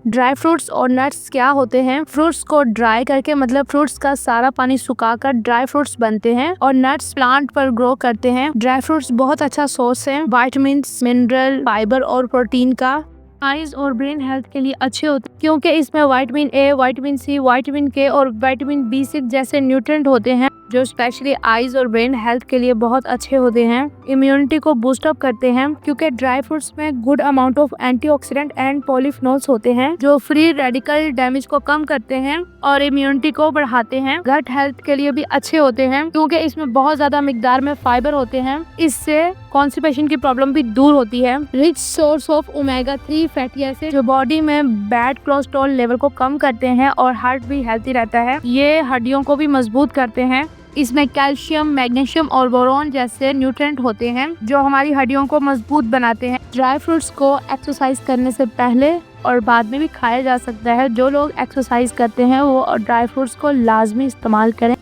Dry fruits और nuts क्या होते हैं? फ्रूट्स को ड्राई करके मतलब फ्रूट्स का सारा पानी सुखाकर ड्राई फ्रूट्स बनते हैं और नट्स प्लांट पर ग्रो करते हैं। ड्राई फ्रूट्स बहुत अच्छा सोर्स है विटामिन, मिनरल, फाइबर और प्रोटीन का। आइज और ब्रेन हेल्थ के लिए अच्छे होते हैं क्योंकि इसमें vitamin A, vitamin C, vitamin K और विटामिन B6 जैसे न्यूट्रिएंट होते हैं जो स्पेशली आइज और ब्रेन हेल्थ के लिए बहुत अच्छे होते हैं। इम्यूनिटी को बूस्ट अप करते हैं क्योंकि ड्राई फ्रूट्स में good amount of antioxidant and polyphenols होते हैं जो फ्री रेडिकल डैमेज को कम करते हैं और इम्यूनिटी को बढ़ाते हैं। गट हेल्थ के लिए भी अच्छे होते हैं क्योंकि इसमें बहुत ज्यादा मिकदार में फाइबर होते हैं। इससे कॉन्स्टिपेशन की प्रॉब्लम भी दूर होती है। Rich source of omega 3 fatty acid जो बॉडी में बैड कोलेस्ट्रॉल लेवल को कम करते हैं और हार्ट भी हेल्थी रहता है। ये हड्डियों को भी मजबूत करते हैं। इसमें कैल्शियम, मैग्नीशियम और बोरोन जैसे न्यूट्रिएंट होते हैं जो हमारी हड्डियों को मजबूत बनाते हैं। ड्राई फ्रूट्स को एक्सरसाइज करने से पहले और बाद में भी खाया जा सकता है। जो लोग एक्सरसाइज करते हैं वो ड्राई फ्रूट्स को लाजमी इस्तेमाल करें।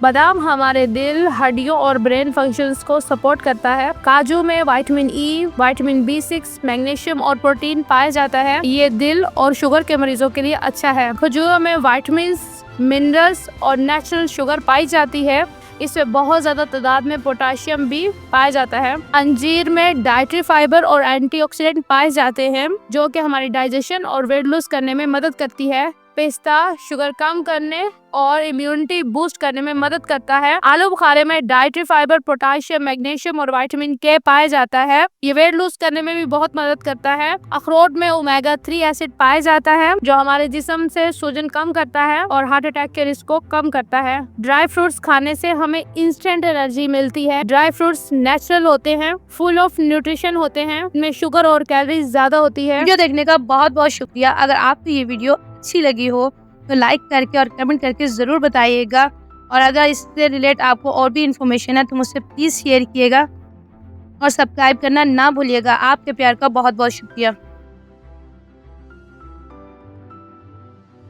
बादाम हमारे दिल, हड्डियों और ब्रेन फंक्शंस को सपोर्ट करता है। काजू में vitamin E, vitamin B6, magnesium और प्रोटीन पाया जाता है। ये दिल और शुगर के मरीजों के लिए अच्छा है। खजूरों में विटामिन, मिनरल्स और नेचुरल शुगर पाई जाती है। इसमें बहुत ज्यादा तादाद में पोटेशियम भी पाया जाता है। अंजीर में डाइटरी फाइबर और एंटीऑक्सीडेंट पाए जाते हैं जो कि हमारी डाइजेशन और वेट लूज करने में मदद करती है। पिस्ता शुगर कम करने और इम्यूनिटी बूस्ट करने में मदद करता है। आलू बुखारे में डाइटरी फाइबर, पोटेशियम, मैग्नीशियम और विटामिन के पाया जाता है। ये वेट लूज करने में भी बहुत मदद करता है। अखरोट में ओमेगा 3 एसिड पाया जाता है जो हमारे जिस्म से सूजन कम करता है और हार्ट अटैक के रिस्क को कम करता है। ड्राई फ्रूट्स खाने से हमें इंस्टेंट एनर्जी मिलती है। ड्राई फ्रूट्स नेचुरल होते हैं, फुल ऑफ न्यूट्रिशन होते हैं, इनमें शुगर और कैलोरीज ज्यादा होती है। वीडियो देखने का बहुत बहुत शुक्रिया। अगर आपको ये वीडियो अच्छी लगी हो तो लाइक करके और कमेंट करके ज़रूर बताइएगा और अगर इससे रिलेट आपको और भी इन्फॉर्मेशन है तो मुझसे प्लीज़ शेयर कीजिएगा और सब्सक्राइब करना ना भूलिएगा। आपके प्यार का बहुत बहुत शुक्रिया।